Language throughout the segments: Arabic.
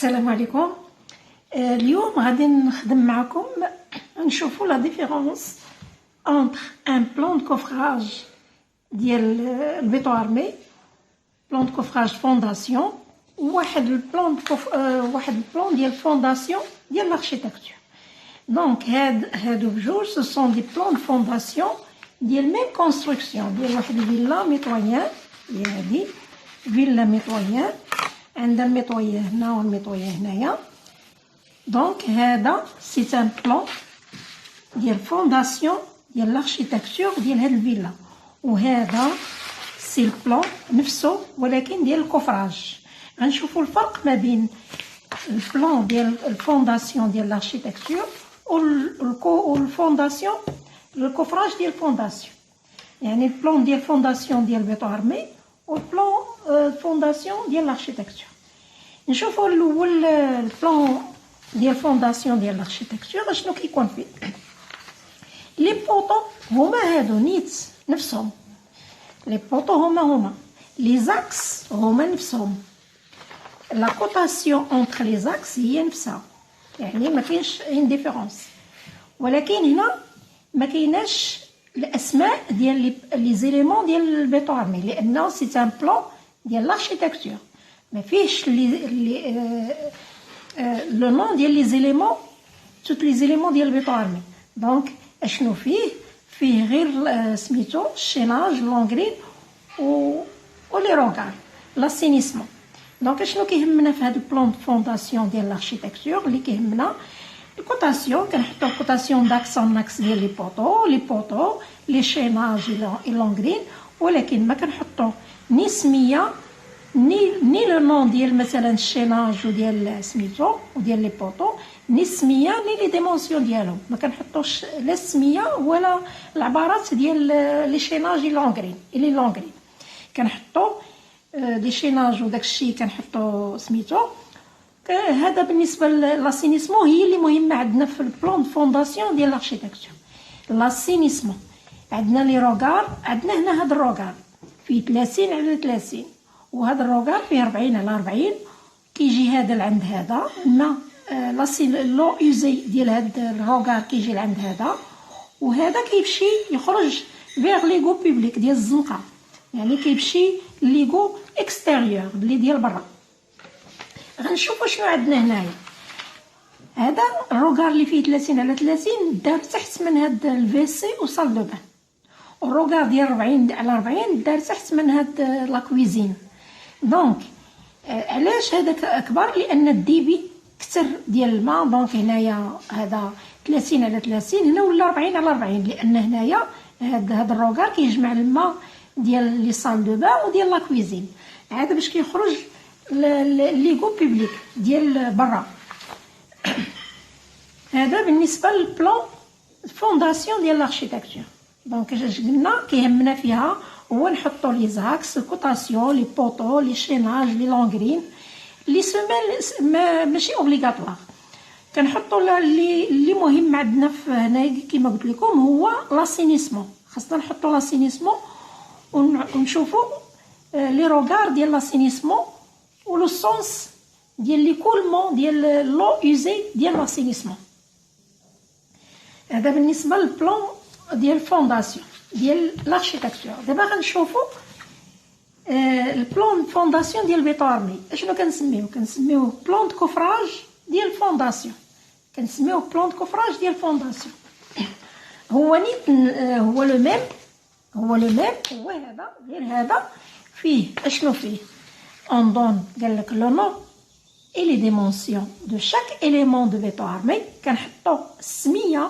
السلام عليكم. اليوم غادي نخدم معكم نشوفوا لا ديفيرونس entre un plan de coffrage ديال البيتو ارمي، بلان دو كوفراج فونداسيون، وواحد البلان واحد البلان ديال فونداسيون ديال لاركتيكتور. دونك هادو بجوج سو سون دي بلان فونداسيون ديال ميم كونستركسيون ديال واحد الفيلا ميطويان. هي هادي فيلا ميطويان، عندها الميطويه هنا والميطويه هنايا. دونك هذا سي ان بلان ديال فونداسيون ديال لاركتيكتور ديال هاد الفيلا، وهذا سي البلان نفسه ولكن ديال الكوفراج. غنشوفوا الفرق ما بين البلان ديال الفونداسيون ديال لاركتيكتور والفونداسيون الكوفراج ديال الفونداسيون، يعني البلان ديال الفونداسيون ديال بيتو ارمي والبلان الفونداسيون ديال لاركتيكتور. نشوفوا الاول البلان ديال الفونداسيون ديال لاركتيكتور شنو كيكون فيه. لي بوطو هما هادو نيت نفسهم، لي بوطو هما لي زاكس هما نفسهم، لا كوتاسيون اونتر لي زاكس هي نفسها، يعني ما كاينش ان ديفيرونس. ولكن هنا ما كايناش الاسماء ديال لي زيليمون ديال البيتو ارمي، لانه سي ان بلان ديال لاركتيكتور ما فيهش لو نون ديال لي زيليمون، توت لي زيليمون ديال البيتو ارمي. دونك اشنو فيه غير سميتو الشيناج لونغرين ولي روغار لاسينيسمون. دونك شنو كيهمنا في هذا البلان دو فونداسيون ديال لاركتيكتور؟ اللي كيهمنا الكوتاسيون، كنحطو الكوتاسيون داكسون ناكس ديال لي بوطو لي شيناج لونغرين، ولكن ما كنحطو ني سميه ني لو نون ديال مثلا الشيناج وديال سميتو وديال لي بوطو، ني السميه ني لي ديمونسيون ديالهم، ما كنحطوش لا السميه ولا العبارات ديال لي شيناج لونغرين كنحطو دي شيناج وداكشي كنحطو سميتو. هذا بالنسبه للاسينيسمون هي اللي مهمه عندنا في البلان فونداسيون ديال لاركتيكتور. لاسينيسمون عندنا لي روغار، عندنا هنا هذا الروغار فيه 30 على 30، وهذا الروغار فيه 40 على 40. كيجي هذا لعند هذا الماء لو يوزي ديال هذا الروغار كيجي لعند هذا، وهذا كيمشي يخرج فيغ ليغو بوبليك ديال الزنقه، يعني كيمشي ليغو اكستيريور اللي ديال برا. غنشوفوا شنو عندنا هنايا. هذا الروغار اللي فيه 30 على 30 دار تحت من هاد الفيسي وصال دو بان، والروغار ديال 40 على 40 دار تحت من هاد لا كويزين. دونك علاش هذاك اكبر؟ لان الديبي كتر ديال الماء. دونك هنايا هذا 30 على 30، هنا ولا 40 على 40، لان هنايا هذا الروغار كيجمع الماء ديال لي صال دو بان وديال لا كويزين، هذا باش كيخرج ليغو بوبليك ديال برا. هذا بالنسبه للبلان فونداسيون ديال لاركتيكتور. دونك قلنا كيهمنا فيها هو نحطو لي زاكس، كوتاسيون، لي بوطو، لي شيناج، لي لونغرين، لي سيميل ماشي اوبليغاتوار. كنحطو اللي مهم عندنا في هنايا كيما قلت لكم هو لاسينيسمون، خاصنا نحطو لاسينيسمون ونشوفو لي روغار ديال لاسينيسمون ولو سونس ديال لي كولمون ديال لو يوزي ديال لاسينيسمون. هذا بالنسبه للبلان ديال الفونداسيون ديال لاركتيكتور. دابا غنشوفو البلان فونداسيون ديال بيتو ارمي. اشنو كنسميوه بلان دو كوفراج ديال الفونداسيون، كنسميوه بلان دو كوفراج ديال الفونداسيون. هو نيت هو لو ميم هو هذا غير هذا فيه اشنو فيه on donne قال لك لو نون اي لي ديمونسيون دو شاك اليمون دو بيتو ارمي، كنحطو السميه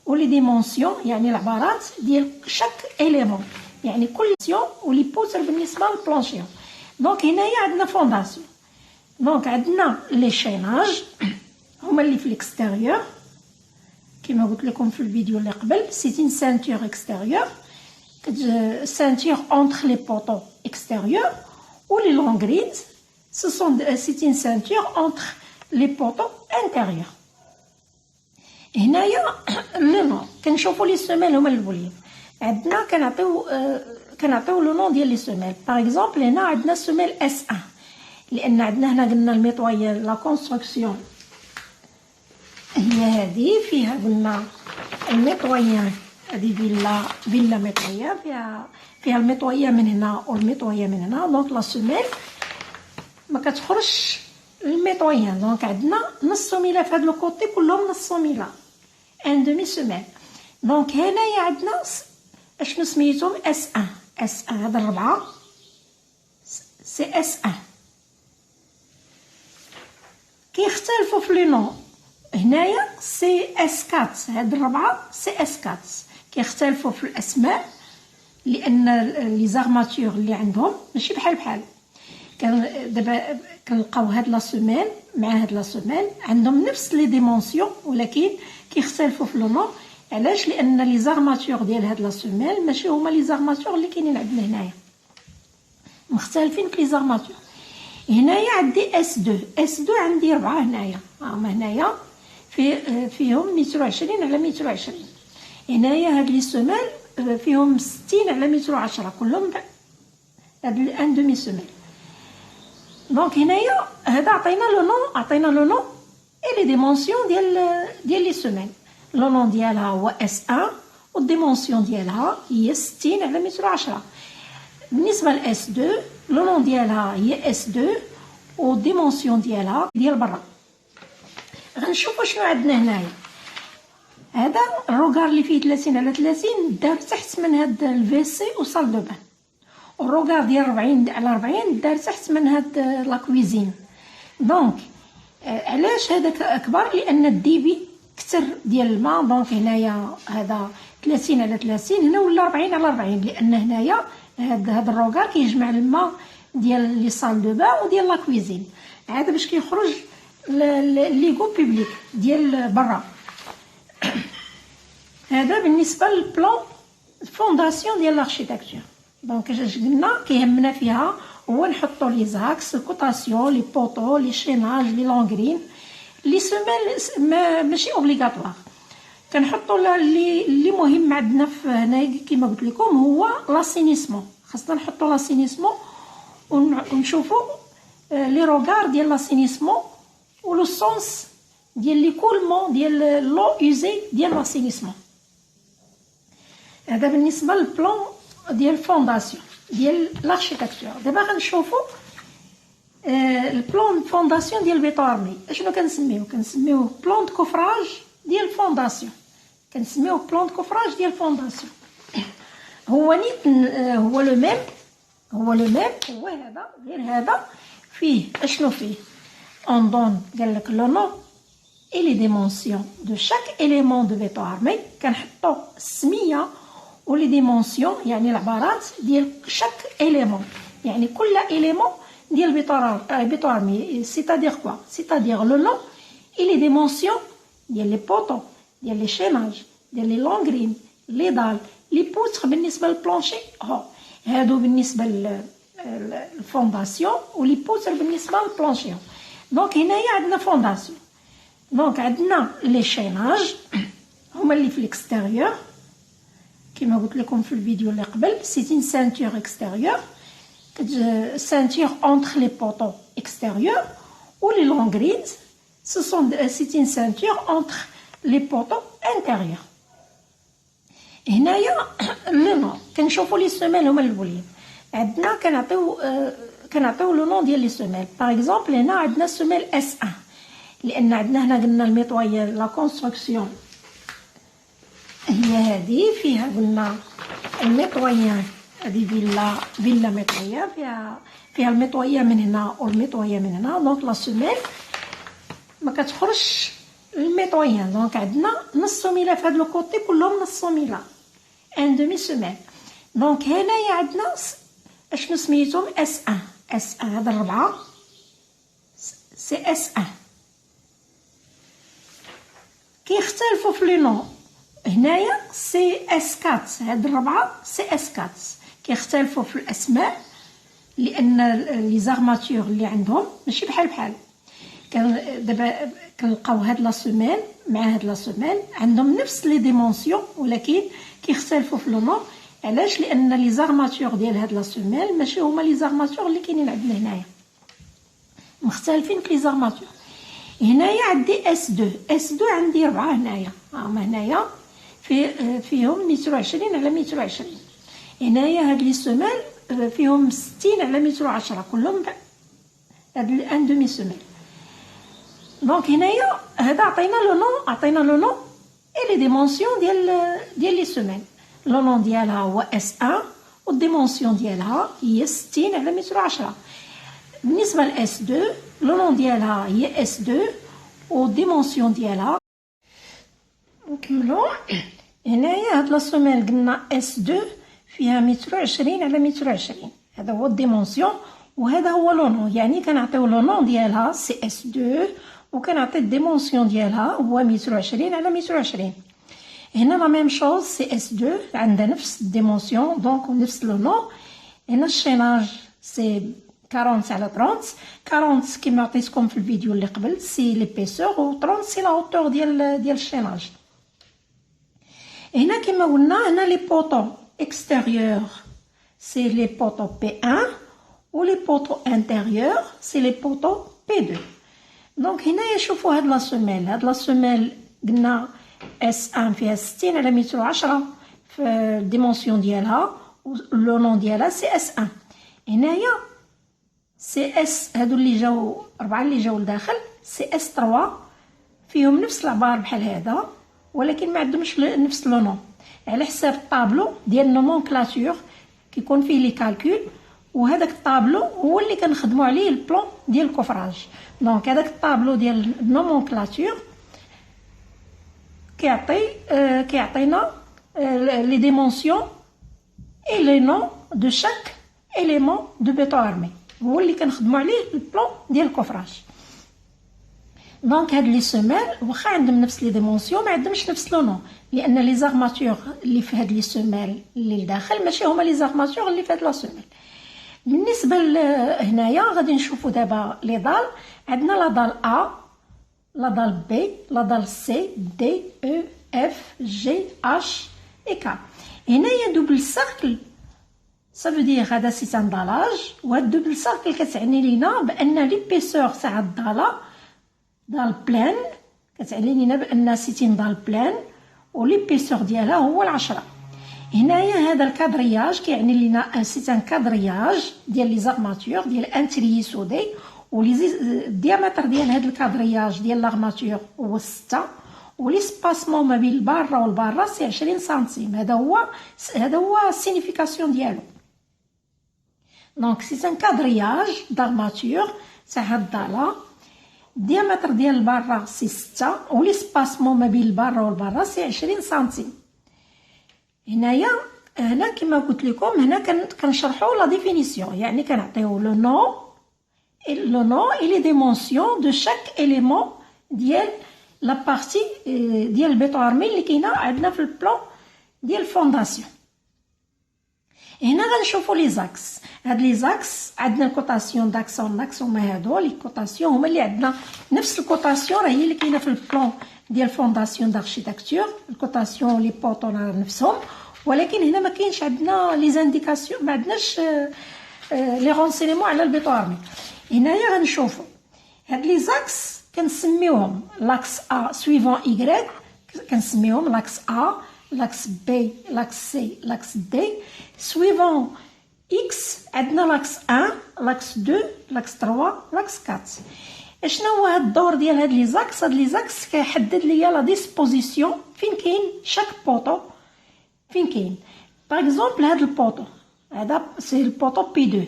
ولي ديمونسيون يعني العبارات ديال شاك اليمون، يعني كل سيون ولي بوتر بالنسبه للبلانشيون. دونك هنايا عندنا فونداسيون، دونك عندنا لي شيناج هما اللي في الاكستيريور كما قلت لكم في الفيديو اللي قبل. سي ان سانتور اكستيريور، سانتور اونتر لي بوطو اكستيريور، ou les longrines, c'est une ceinture entre les poteaux intérieurs. هنايا لو نون كنشوفوا لي سيميل هما الاولين، عندنا كنعطيو لو نون ديال لي سيميل. باغ اكزومبل هنا عندنا سيميل اس 1، لان عندنا هنا قلنا الميطويان لا كونستركسيون هي هذه، فيها قلنا الميطويان، هذه فيلا ميطويان، فيها الميطويان من هنا والميطويان من هنا. دونك لا سوميل ما كتخرجش الميطويان، دونك عندنا نص سوميله في هذا الكوتي كلهم نص سوميله، ان دومي سوميل. دونك هنايا عندنا اشنو سميتهم اس 1 اس 1 هاد الربعه سي اس 1 كيختلفوا في لو نون. هنايا سي اس 4 هاد الربعه سي اس 4 كيختلفوا في الاسماء لان لي زارماتور اللي عندهم ماشي بحال. دابا كنلقاو هاد لا سوميل مع هاد لا سوميل عندهم نفس لي ديمونسيون ولكن كيختلفوا في لو نون. علاش؟ لان لي زارماتور ديال هاد لا سوميل ماشي هما لي زارماتور اللي كاينين عندنا هنايا، مختلفين في لي زارماتور. هنايا عندي اس 2 اس 2 عندي 4 هنايا، هما هنايا فيهم 120 على 120. هنايا هاد لي سوميل فيهم 60 على 110 كلهم هاد ان دومي سوميل. دونك هنايا هذا عطينا لو نون اي لي ديمونسيون ديال لي سوميل. لو نون ديالها هو اس 1 والديمونسيون ديالها هي 60 على 110. بالنسبه لاس 2 لو نون ديالها هي اس 2 والديمونسيون ديالها ديال برا. غنشوفوا شنو عندنا هنايا. هذا الروغار اللي فيه 30 على 30 دار تحت من هاد الفي سي وصال دو بان، والروغار ديال 40 على 40 دار تحت من هاد لا كويزين. دونك علاش هذاك اكبر؟ لان الديبي كتر ديال الماء. دونك هنايا هذا 30 على 30 هنا ولا 40 على 40 لان هنايا هاد الروغار كيجمع الماء ديال لي صال دو بان وديال لا كويزين، هذا باش كيخرج ليغو بوبليك ديال برا. هذا بالنسبه للبلان فونداسيون ديال لاركتيكتور. دونك اش قلنا كيهمنا فيها هو نحطوا لي زاكس كوطاسيون لي بوطو لي شيناج لي لونغرين لي سوميل ماشي اوبليغاتوار. كنحطوا اللي مهم عندنا في هنايا كما قلت لكم هو لاسينيسمون. خاصنا نحطوا لاسينيسمون ونشوفوا لي روغار ديال لاسينيسمون ولو سونس ديال لي كولمون ديال لو اوزي ديال لاسينيسمون. هذا بالنسبه للبلان ديال فونداسيون ديال لاركتيكتور. دابا غنشوفوا البلان فونداسيون ديال بيتو ارمي. اشنو كنسميوه بلان دو كوفراج ديال فونداسيون. كنسميوه بلان دو كوفراج ديال فونداسيون. هو نيت هو لو ميم هو هذا غير هذا فيه اشنو فيه اون دون قال لك لو نون اي لي ديمونسيون دو شاك اليمون دو بيتو ارمي. كنحطوا السميه ولي ديمونسيون يعني العبارات ديال شاك اليمون، يعني كل اليمون ديال بيتو ارمي. سيتادير كوا؟ سيتادير لو نون اي لي ديمونسيون ديال لي بوطو ديال لي شيناج ديال لي لونغرين لي دال لي بوتر بالنسبه للبلانشي هادو بالنسبه للفونداسيون ولي بوتر بالنسبه للبلانشي. دونك هنايا عندنا فونداسيون. دونك عندنا لي شيناج هما اللي في الاكستيريور كما قلت لكم في الفيديو اللي قبل. سي une ceinture extérieure ceinture entre les poteaux extérieurs ou les longrines. C'est une ceinture entre les poteaux intérieurs. هنايا لو نون كنشوفوا لي سوميل هما الاولين. عندنا كنعطيو لو نون ديال لي سوميل. باغ اكزومبل هنا عندنا سوميل اس 1 لان عندنا هنا قلنا الميطويان لا كونستركسيون هي هذه، فيها قلنا الميطويان، هذه فيلا ميطويان، فيها الميطويان من هنا والميطويان من هنا. دونك لا سوميل ما كتخرجش الميطويان. دونك عندنا نص سوميله في هذا الكوتي كلهم نص سوميله، ان دومي سوميل. دونك هنايا عندنا اشنو سميتهم اس 1 اس 1 هذا الربعه سي اس 1 كيختلفوا في لي نون. هنايا سي اس 4 هاد الربعه سي اس 4 كيختلفوا في الاسماء لان لي زارماتور اللي عندهم ماشي بحال. دابا كنلقاو هاد لا سوميل مع هاد لا سوميل عندهم نفس لي ديمونسيون ولكن كيختلفوا في لو نون. علاش؟ لان لي زارماتور ديال هاد لا سوميل ماشي هما لي زارماتور اللي كاينين عندنا هنايا، مختلفين في لي زارماتور. هنايا عندي اس 2 اس 2 عندي 4 هنايا، هنايا فيهم 120 على 120. هنايا هاد لي سوميل فيهم 60 على 110 كلهم هاد ان دومي سوميل. دونك هنايا هذا عطينا لو نون اي لي ديمونسيون ديال لي سوميل. لو نون ديالها هو اس 1 والديمونسيون ديالها هي 60 على 110. بالنسبه ل اس 2 لو نون ديالها هي اس 2 والديمونسيون ديالها. نكملو. هنايا هاد لا سوميل قلنا اس 2 فيها 120 على 120، هذا هو الديمونسيون وهذا هو لو نون، يعني كنعطيو لو نون ديالها سي اس 2 وكنعطي الديمونسيون ديالها هو 120 على 120. هنا لا ميم شوز سي اس 2 عندها نفس الديمونسيون دونك ونفس لو نون. هنا الشيناج سي 40 على 30. 40 كيما عطيتكم في الفيديو اللي قبل سي ليبيسور و 30 سي لا هوتور ديال الشيناج. هنا كيما قلنا هنا لي بوطو extérieur c'est les poteaux P1 ou les poteaux intérieurs c'est les poteaux P2. donc هنا شوفوا هاد لا سوميل، هاد لا سوميل قلنا S1 فيها 60 على 110 في الديمونسيون ديالها لو نون ديالها سي S1. هنايا سي اس هادو اللي جاو 4 اللي جاو لداخل سي اس 3 فيهم نفس العبار بحال هذا ولكن ما عندهمش نفس لو نون على حساب الطابلو ديال النومونكلاتور كيكون فيه لي كالكول، وهذاك الطابلو هو اللي كنخدموا عليه البلان ديال الكفراج. دونك هذاك الطابلو ديال النومونكلاتور كيعطينا لي ديمونسيون اي لي نون دو شاك اليمون دو بيتون ارمي، هو اللي كنخدموا عليه البلان ديال الكفراج. دونك هاد لي سوميل واخا عندهم نفس لي ديمونسيون ما عندهمش نفس لو نون، لان لي زارماتور اللي في هاد لي سوميل اللي لداخل ماشي هما لي زارماتور اللي في هاد لا سوميل. بالنسبه هنايا غادي نشوفوا دابا لي دال. عندنا لا دال ا، لا دال بي، لا دال سي، دي، او، اف، جي، اش اي كا. هنايا دوبل سيركل ça veut dire هذا سي ان دالاج، وهاد دوبل سيركل كتعني لينا بان ليبيسور تاع الدالا دال بلان كتعني لينا بان سيتين دال بلان وليبيسور ديالها هو 10. هنايا هذا الكادرياج كيعني لينا سي ان كادرياج ديال لي زارماتور ديال ان تري سودي، الديامتر ديال هذا الكادرياج ديال لارماتور هو 6 وليسباسمون ما بين البارة والبارة سي 20 سنتيم. هذا هو السينيفيكاسيون ديالو. دونك سي ان كادرياج دارماتور تاع هاد الدالا، الديامتر ديال البارة سي 6 وليسباسمون ما بين البارة والبارة سي 20 سنتيم. هنا كما قلت لكم هنا كنشرحوا لا ديفينيسيون، يعني كنعطيو لو نون اي لي ديمونسيون دو شاك اليمون ديال لا بارتي ديال البيتون ارمي اللي كاينه عندنا في البلان ديال الفونداسيون. هنا غنشوفوا لي زاكس. هاد لي زاكس عندنا الكوتاسيون داكسون هما هادو لي كوتاسيون هما اللي عندنا نفس الكوتاسيون راهي اللي كاينه في البلان ديال فونداسيون داركتيكتور. الكوتاسيون لي بوطون نفسهم، ولكن هنا ما كاينش عندنا لي زانديكاسيون، ما عندناش لي رونسينيمون على البيتون ارمي. هنايا غنشوفوا هاد لي زاكس كنسميوهم لاكس ا سويفون ايغريك، كنسميوهم لاكس ا، لاكس بي، لاكس سي، لاكس دي. سويفون اكس عندنا لاكس 1، لاكس 2، لاكس 3، لاكس 4. اشنا هو هاد الدور ديال هاد لي زاكس؟ هاد لي زاكس كيحدد ليا لا ديسبوزيسيون فين كاين شاك بوطو، فين كاين. باغ اكزومبل هاد البوطو هذا سي البوطو بي 2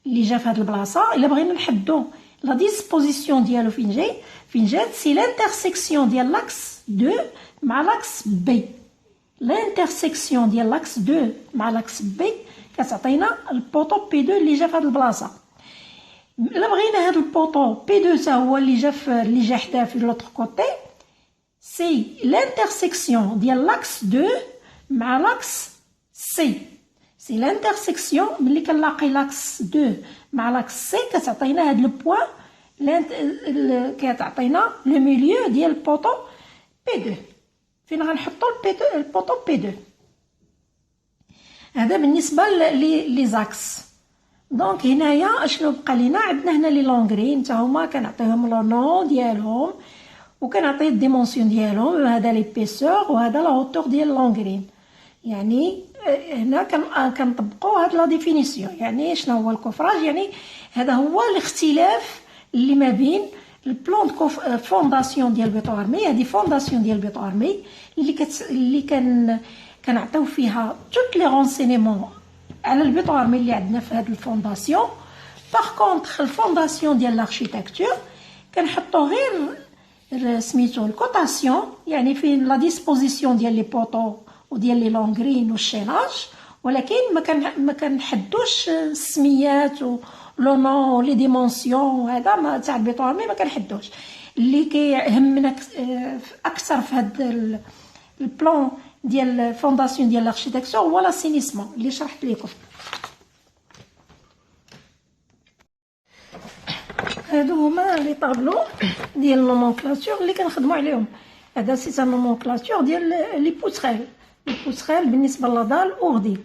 اللي جا في هاد البلاصه. الا بغينا نحدو لا ديسبوزيسيون ديالو فين جات سي لانترسيكسيون ديال لاكس 2 مع لاكس بي. لانترسيكسيون ديال لاكس 2 مع لاكس بي كتعطينا البوطو بي 2 اللي جا في هاد البلاصه. الا بغينا هاد البوطو بي 2 حتى هو اللي جا حداه في لوطر كوتي سي لانترسيكسيون ديال لاكس 2 مع لاكس سي. سي لانترسيكسيون ملي كنلاقي لاكس 2 مع لاكس سي كتعطينا هاد البوان كتعطينا لو ميليو ديال البوطو بي 2 فين غنحطو البوطو بي 2. هذا بالنسبه لي زاكس. دونك هنايا اشنو بقى لينا؟ عندنا هنا لي لونغرين تا هما كنعطيهم لو نون ديالهم وكنعطي الديمونسيون ديالهم، هذا ليبيسور وهذا لا هوتور ديال لونغرين. يعني هنا كنطبقوا هاد لا ديفينيسيون. يعني شنو هو الكوفراج؟ يعني هذا هو الاختلاف اللي ما بين البلان فونداسيون ديال بيطو ارمي، هذه فونداسيون ديال بيطو ارمي اللي كنعطيو فيها توت لي رونسينيمون على البيطو ارمي اللي عندنا في هذه الفونداسيون. باغ كونطخ الفونداسيون ديال لاركيتكتور كنحطو غير سميتو الكوتاسيون، يعني فين لا ديسبوزيسيون ديال لي بوطو وديال لي لونغرين والشيناج، ولكن ما كنحدوش السميات و لو نون لي ديمونسيون هذا ما تاع البيطو ارمي ما كنحدوش. اللي كيهمنا اكثر في هذا البلان ديال فونداسيون ديال لاركيتكتور هو لاسينيسمون اللي شرحت لكم. هادو هما لي طابلو ديال النومونكلاتور اللي كنخدموا عليهم. هذا سي ان نومونكلاتور ديال لي بوتريل. لي بوتريل بالنسبه للدال اوردي.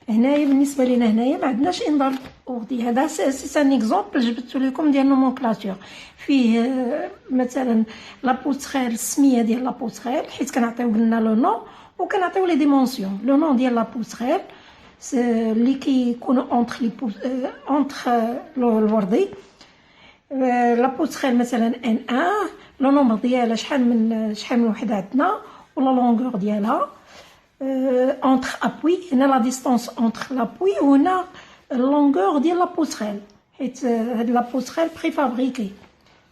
هنايا بالنسبه لينا هنايا ما عندناش انضال اوردي. هذا سي ان اكزومبل جبت لكم ديال نومونكلاتور فيه مثلا لا بوتريل، السميه ديال لا بوتريل حيت كنعطيو قلنا لو نون وكنعطيو لي ديمونسيون. لو نون ديال لا بوتريل اللي كيكونوا اونتر الوردي. لا بوتريل مثلا ان 1 لو نومبر ديالها شحال من وحده عندنا ولا لونغور ديالها. اونتر ابوي هنا لا ديستونس اونتر لابوي وهنا لونغور ديال لا بوتريل حيت هاد لا بوتريل بري فابريكي.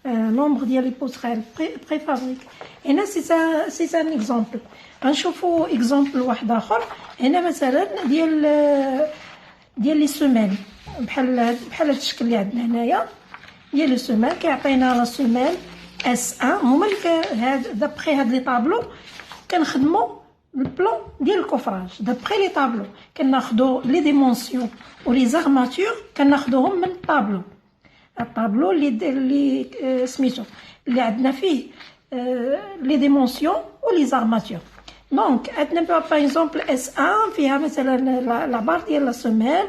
نومبر ديال لي بوتريل بري فابريكي. هنا سي ان اكزومبل. غنشوفوا اكزومبل واحد اخر. هنا مثلا ديال لي سيمين بحال هاد الشكل اللي عندنا هنايا ديال لي سيمين. كيعطينا لا سيمين اس 1. هما اللي دابخي هاد لي طابلو كنخدموا البلان ديال الكوفراج. دابخي لي طابلو كناخدو لي ديمونسيون و لي زارماتور كناخدوهم من الطابلو اللي سميتو اللي عندنا فيه لي ديمونسيون و لي زارماتور. دونك عندنا باغ اكزومبل اس 1 فيها مثلا لا بار ديال لا سيمين،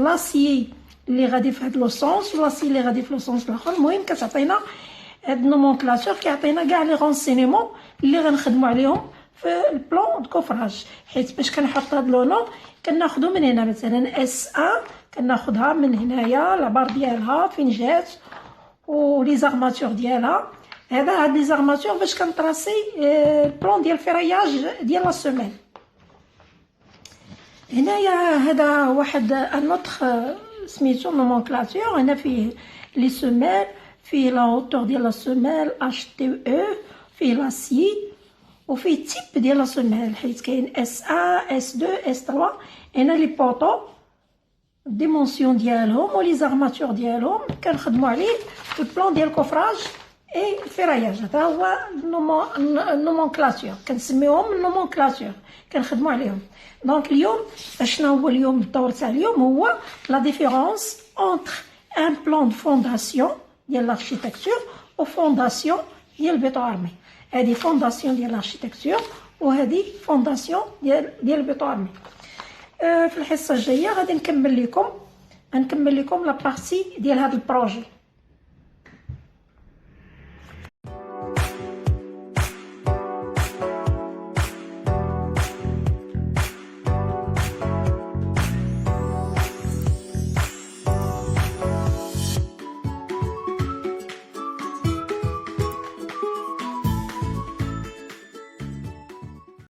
لاسي اللي غادي في هاد لو سونس ولاسي اللي غادي في لو سونس الاخر. المهم كتعطينا هاد النومونكلاتور كيعطينا كاع لي رونسينيمون اللي غنخدموا عليهم في البلان دو كوفراج. حيت باش كنحط هاد لو نون كناخدو من هنا مثلا اس 1 كناخدها من هنايا لا بار ديالها فين جات و لي زارماتور ديالها. هاد لي زارماتور باش كنطراسي البلان ديال الفرياج ديال لا سيمين. هنايا هذا واحد ان اوتر سميتو نومونكلاتور. هنا فيه لي سيمين، فيه لا هوتور ديال لا سيمين اش تي او، فيه لاسي وفيه تيب ديال لا سيمين حيت كاين اس 1 اس 2 اس 3. هنا لي بوطو ديمونسيون ديالهم ولي زارماتور ديالهم كنخدموا عليه في البلان ديال الكوفراج اي الفراياج. هذا هو النومونكلاتور كنسميوهم النومونكلاتور كنخدموا عليهم. دونك اليوم شنو هو اليوم الدور تاع اليوم؟ هو لا ديفيرونس اونتر ان بلان دو فونداسيون ديال لاركيتكتور و فونداسيون ديال البيطو ارمي. هذه فونداسيون ديال لاركيتكتور وهذه فونداسيون ديال البيطو ارمي. في الحصه الجايه غادي نكمل لكم لا بارتي ديال هذا البروجي.